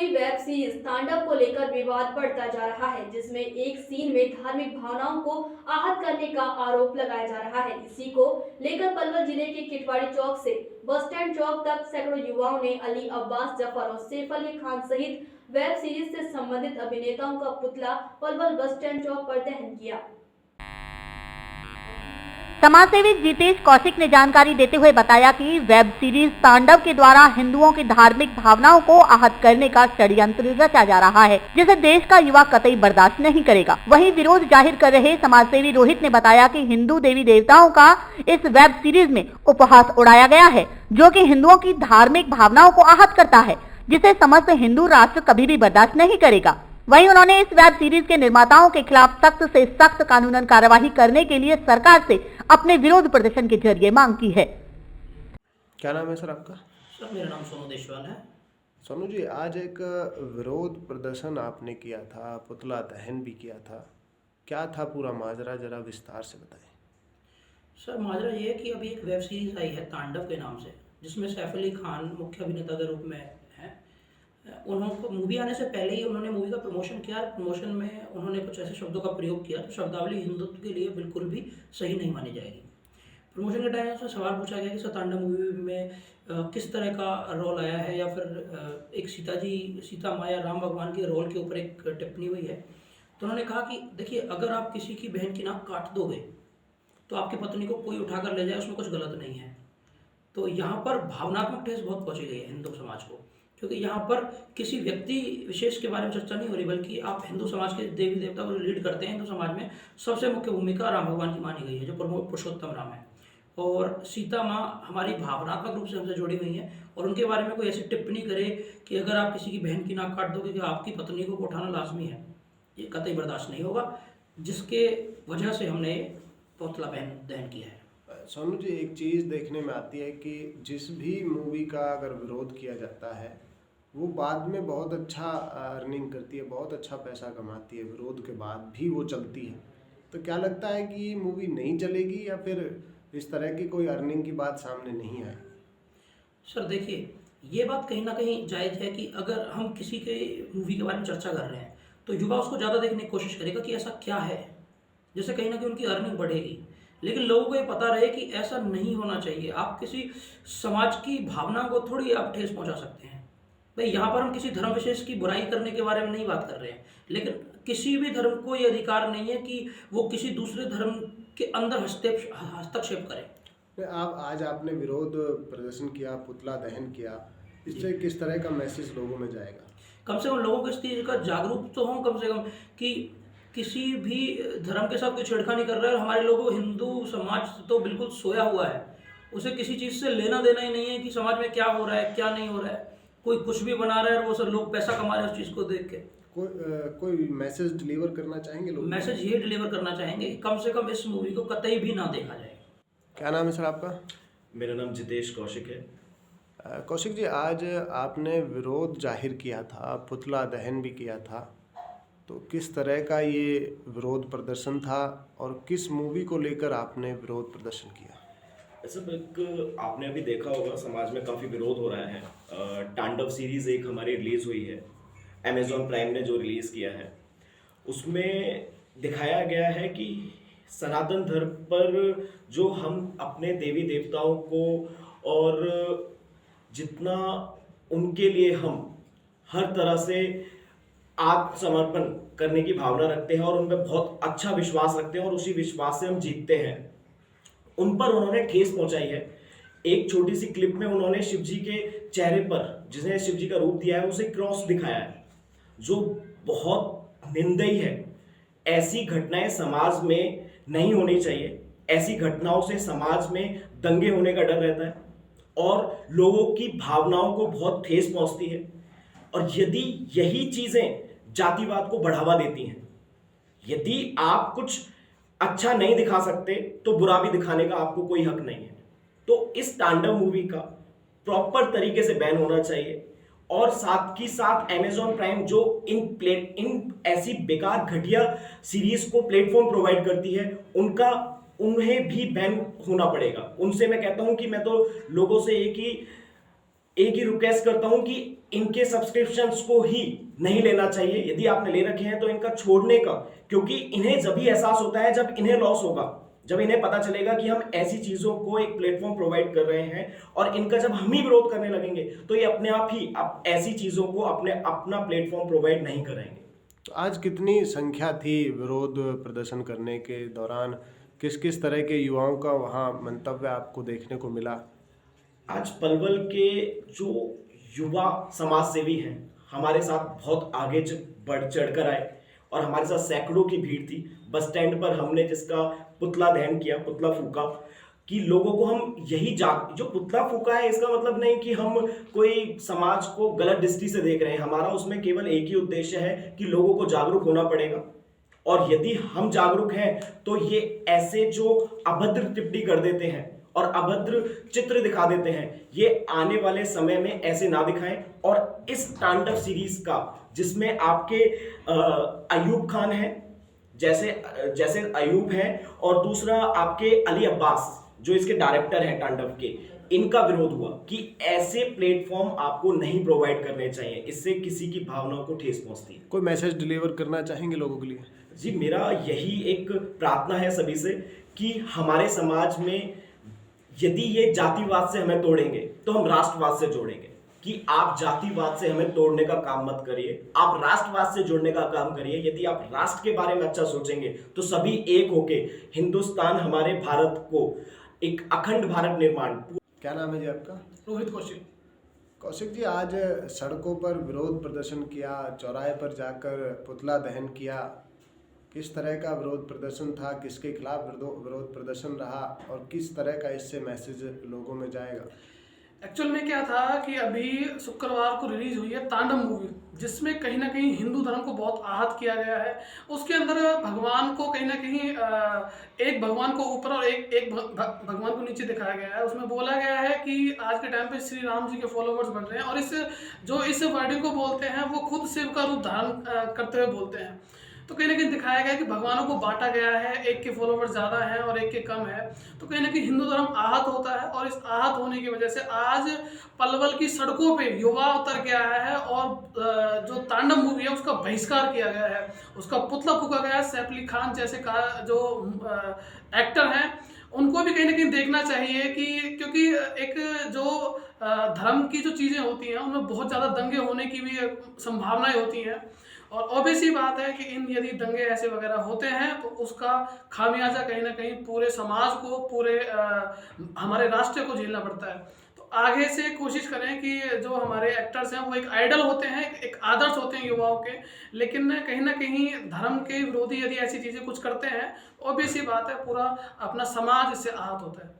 Bhojpuri web series तांडव को लेकर विवाद बढ़ता जा रहा है, जिसमें एक सीन में धार्मिक भावनाओं को आहत करने का आरोप लगाया जा रहा है। इसी को लेकर पलवल जिले के किटवाड़ी चौक से बस स्टैंड चौक तक सैकड़ों युवाओं ने अली अब्बास जफर और सैफ अली खान सहित वेब सीरीज से संबंधित अभिनेताओं का पुतला पलवल बस स्टैंड चौक पर दहन किया। समाजसेवी जितेश कौशिक ने जानकारी देते हुए बताया कि वेब सीरीज तांडव के द्वारा हिंदुओं की धार्मिक भावनाओं को आहत करने का षड्यंत्र रचा जा रहा है, जिसे देश का युवा कतई बर्दाश्त नहीं करेगा। वहीं विरोध जाहिर कर रहे समाजसेवी रोहित ने बताया कि हिंदू देवी देवताओं का इस वेब सीरीज में उपहास उड़ाया गया है, जो कि हिंदुओं की धार्मिक भावनाओं को आहत करता है, जिसे समस्त हिंदू राष्ट्र कभी भी बर्दाश्त नहीं करेगा। वहीं उन्होंने इस वेब सीरीज के निर्माताओं के खिलाफ सख्त से सख्त कानूनन कार्यवाही करने के लिए सरकार से अपने विरोध प्रदर्शन के जरिए मांग की है। क्या नाम है सर आपका? सर मेरा नाम सोनू देशवाल है। सोनू जी, आज एक विरोध प्रदर्शन आपने किया था, पुतला दहन भी किया था, क्या था पूरा माजरा, जरा विस्तार से बताएं। सर माजरा ये है कि अभी एक वेब सीरीज आई है तांडव के नाम से, जिसमें सैफ अली खान मुख्य अभिनेता के रूप में है। उन्होंने मूवी आने से पहले ही उन्होंने मूवी का प्रमोशन किया। प्रमोशन में उन्होंने कुछ ऐसे शब्दों का प्रयोग किया जो शब्दावली हिंदुत्व के लिए बिल्कुल भी सही नहीं मानी जाएगी। प्रमोशन के टाइम से सवाल पूछा गया कि तांडव मूवी में किस तरह का रोल आया है, या फिर एक सीता माँ या राम भगवान के रोल के ऊपर एक टिप्पणी हुई है। तो उन्होंने कहा कि देखिए, अगर आप किसी की बहन की नाक काट दोगे तो आपकी पत्नी को कोई उठाकर ले जाए, उसमें कुछ गलत नहीं है। तो यहाँ पर भावनात्मक ठेस बहुत पहुँची गई है हिंदू समाज को, क्योंकि यहाँ पर किसी व्यक्ति विशेष के बारे में चर्चा नहीं हो रही, बल्कि आप हिंदू समाज के देवी देवता को लीड करते हैं। हिंदू समाज में सबसे मुख्य भूमिका राम भगवान की मानी गई है, जो पुरुषोत्तम राम है, और सीता माँ हमारी भावनात्मक रूप से हमसे जुड़ी हुई हैं। और उनके बारे में कोई ऐसी टिप्पणी करे कि अगर आप किसी की बहन की नाक काट दोगे कि आपकी पत्नी को उठाना लाजमी है, ये कतई बर्दाश्त नहीं होगा, जिसके वजह से हमने पुतला दहन किया है। सोनू जी, एक चीज़ देखने में आती है कि जिस भी मूवी का अगर विरोध किया जाता है वो बाद में बहुत अच्छा अर्निंग करती है, बहुत अच्छा पैसा कमाती है, विरोध के बाद भी वो चलती है। तो क्या लगता है कि ये मूवी नहीं चलेगी, या फिर इस तरह की कोई अर्निंग की बात सामने नहीं आए? सर देखिए, ये बात कहीं ना कहीं जायज़ है कि अगर हम किसी के मूवी के बारे में चर्चा कर रहे हैं तो युवा उसको ज़्यादा देखने की कोशिश करेगा कि ऐसा क्या है, जिससे कहीं ना कहीं उनकी अर्निंग बढ़ेगी। लेकिन लोगों को ये पता रहे कि ऐसा नहीं होना चाहिए। आप किसी समाज की भावना को थोड़ी आप ठेस पहुंचा सकते हैं। भाई, यहाँ पर हम किसी धर्म विशेष की बुराई करने के बारे में नहीं बात कर रहे हैं, लेकिन किसी भी धर्म को ये अधिकार नहीं है कि वो किसी दूसरे धर्म के अंदर हस्तक्षेप करे। आज आपने विरोध प्रदर्शन किया, पुतला दहन किया, इससे किस तरह का मैसेज लोगों में जाएगा? कम से कम लोगों को इस चीज़ का जागरूक तो हों, कम से कम कि किसी भी धर्म के साथ कोई छेड़खानी कर रहा है। और हमारे लोगों, हिंदू समाज तो बिल्कुल सोया हुआ है, उसे किसी चीज़ से लेना देना ही नहीं है कि समाज में क्या हो रहा है क्या नहीं हो रहा है। कोई कुछ भी बना रहा है और वो सब लोग पैसा कमा रहे हैं उस चीज़ को देख के। कोई मैसेज डिलीवर करना चाहेंगे लोग? मैसेज ये डिलीवर करना चाहेंगे कि कम से कम इस मूवी को कतई भी ना देखा जाए। क्या नाम है सर आपका? मेरा नाम जितेश कौशिक है। कौशिक जी, आज आपने विरोध जाहिर किया था, पुतला दहन भी किया था, तो किस तरह का ये विरोध प्रदर्शन था और किस मूवी को लेकर आपने विरोध प्रदर्शन किया? ऐसा एक आपने अभी देखा होगा, समाज में काफ़ी विरोध हो रहा है। तांडव सीरीज़ एक हमारी रिलीज़ हुई है, अमेज़ॉन प्राइम ने जो रिलीज़ किया है, उसमें दिखाया गया है कि सनातन धर्म पर जो हम अपने देवी देवताओं को और जितना उनके लिए हम हर तरह से आत्मसमर्पण करने की भावना रखते हैं और उन पर बहुत अच्छा विश्वास रखते हैं और उसी विश्वास से हम जीतते हैं, उन पर उन्होंने ठेस पहुंचाई है। एक छोटी सी क्लिप में उन्होंने शिव जी के चेहरे पर, जिसने शिव जी का रूप दिया है, उसे क्रॉस दिखाया है, जो बहुत निंदनीय है। ऐसी घटनाएं समाज में नहीं होनी चाहिए। ऐसी घटनाओं से समाज में दंगे होने का डर रहता है और लोगों की भावनाओं को बहुत ठेस पहुंचती है। और यदि यही चीजें जातिवाद को बढ़ावा देती हैं, यदि आप कुछ अच्छा नहीं दिखा सकते तो बुरा भी दिखाने का आपको कोई हक नहीं है। तो इस तांडव मूवी का प्रॉपर तरीके से बैन होना चाहिए। और साथ ही साथ अमेज़ॉन प्राइम जो इन ऐसी बेकार घटिया सीरीज को प्लेटफॉर्म प्रोवाइड करती है, उन्हें भी बैन होना पड़ेगा। उनसे मैं कहता हूं कि मैं तो लोगों से एक ही रिक्वेस्ट करता हूं कि इनके सब्सक्रिप्शंस को ही नहीं लेना चाहिए। यदि आपने ले रखे हैं तो इनका छोड़ने का, क्योंकि इन्हें जब ही एहसास होता है जब इन्हें लॉस होगा, जब इन्हें पता चलेगा कि हम ऐसी चीजों को एक प्लेटफॉर्म प्रोवाइड कर रहे हैं और इनका जब हम ही विरोध करने लगेंगे तो ये अपने आप ही ऐसी चीजों को अपना प्लेटफॉर्म प्रोवाइड नहीं कराएंगे। तो आज कितनी संख्या थी विरोध प्रदर्शन करने के दौरान? किस किस तरह के युवाओं का वहाँ मंतव्य आपको देखने को मिला? आज पलवल के जो युवा समाज सेवी हैं हमारे साथ बहुत आगे बढ़ चढ़कर आए और हमारे साथ सैकड़ों की भीड़ थी। बस स्टैंड पर हमने जिसका पुतला दहन किया, पुतला फूका, कि लोगों को हम यही जो पुतला फूका है इसका मतलब नहीं कि हम कोई समाज को गलत दृष्टि से देख रहे हैं। हमारा उसमें केवल एक ही उद्देश्य है कि लोगों को जागरूक होना पड़ेगा, और यदि हम जागरूक हैं तो ये ऐसे जो अभद्र टिप्पणी कर देते हैं और अभद्र चित्र दिखा देते हैं, ये आने वाले समय में ऐसे ना दिखाएं। और इस तांडव सीरीज का, जिसमें आपके अयूब खान हैं, जैसे अयूब हैं, और दूसरा आपके अली अब्बास जो इसके डायरेक्टर हैं तांडव के, इनका विरोध हुआ कि ऐसे प्लेटफॉर्म आपको नहीं प्रोवाइड करने चाहिए, इससे किसी की भावनाओं को ठेस पहुंचती है। कोई मैसेज डिलीवर करना चाहेंगे लोगों के लिए? जी, मेरा यही एक प्रार्थना है सभी से कि हमारे समाज में यदि ये जातिवाद से हमें तोड़ेंगे तो हम राष्ट्रवाद से जोड़ेंगे। कि आप जातिवाद से हमें तोड़ने का काम मत करिए, आप राष्ट्रवाद से जुड़ने का काम करिए। यदि आप राष्ट्र के बारे में अच्छा सोचेंगे तो सभी एक होके हिंदुस्तान, हमारे भारत को एक अखंड भारत निर्माण। क्या नाम है जी आपका? रोहित कौशिक। कौशिक जी, आज सड़कों पर विरोध प्रदर्शन किया, चौराहे पर जाकर पुतला दहन किया, किस तरह का विरोध प्रदर्शन था? किसके खिलाफ विरोध प्रदर्शन रहा और किस तरह का इससे मैसेज लोगों में जाएगा? एक्चुअल में क्या था कि अभी शुक्रवार को रिलीज हुई है तांडव मूवी, जिसमें कहीं ना कहीं हिंदू धर्म को बहुत आहत किया गया है। उसके अंदर भगवान को कहीं ना कहीं एक भगवान को ऊपर और एक भगवान को नीचे दिखाया गया है। उसमें बोला गया है कि आज के टाइम पे श्री राम जी के फॉलोवर्स बन रहे हैं, और इस वर्डिंग को बोलते हैं वो खुद शिव का रूप धारण करते हुए बोलते हैं। तो कहीं ना कहीं दिखाया गया कि भगवानों को बांटा गया है, एक के फॉलोवर्स ज़्यादा हैं और एक के कम है। तो कहीं ना कहीं हिंदू धर्म आहत होता है, और इस आहत होने की वजह से आज पलवल की सड़कों पे युवा उतर के आया है और जो तांडव मूवी है उसका बहिष्कार किया गया है, उसका पुतला फूका गया है। सैफ अली खान जैसे जो एक्टर हैं उनको भी कहीं ना कहीं देखना चाहिए कि क्योंकि एक जो धर्म की जो चीज़ें होती हैं उनमें बहुत ज़्यादा दंगे होने की भी संभावनाएं होती हैं, और ऑब्वियस ही बात है कि यदि दंगे ऐसे वगैरह होते हैं तो उसका खामियाजा कहीं ना कहीं पूरे समाज को, पूरे हमारे राष्ट्र को झेलना पड़ता है। तो आगे से कोशिश करें कि जो हमारे एक्टर्स हैं वो एक आइडल होते हैं, एक आदर्श होते हैं युवाओं के, लेकिन कहीं ना कहीं धर्म के विरोधी यदि ऐसी चीज़ें कुछ करते हैं, ऑब्वियस ही बात है पूरा अपना समाज इससे आहत होता है।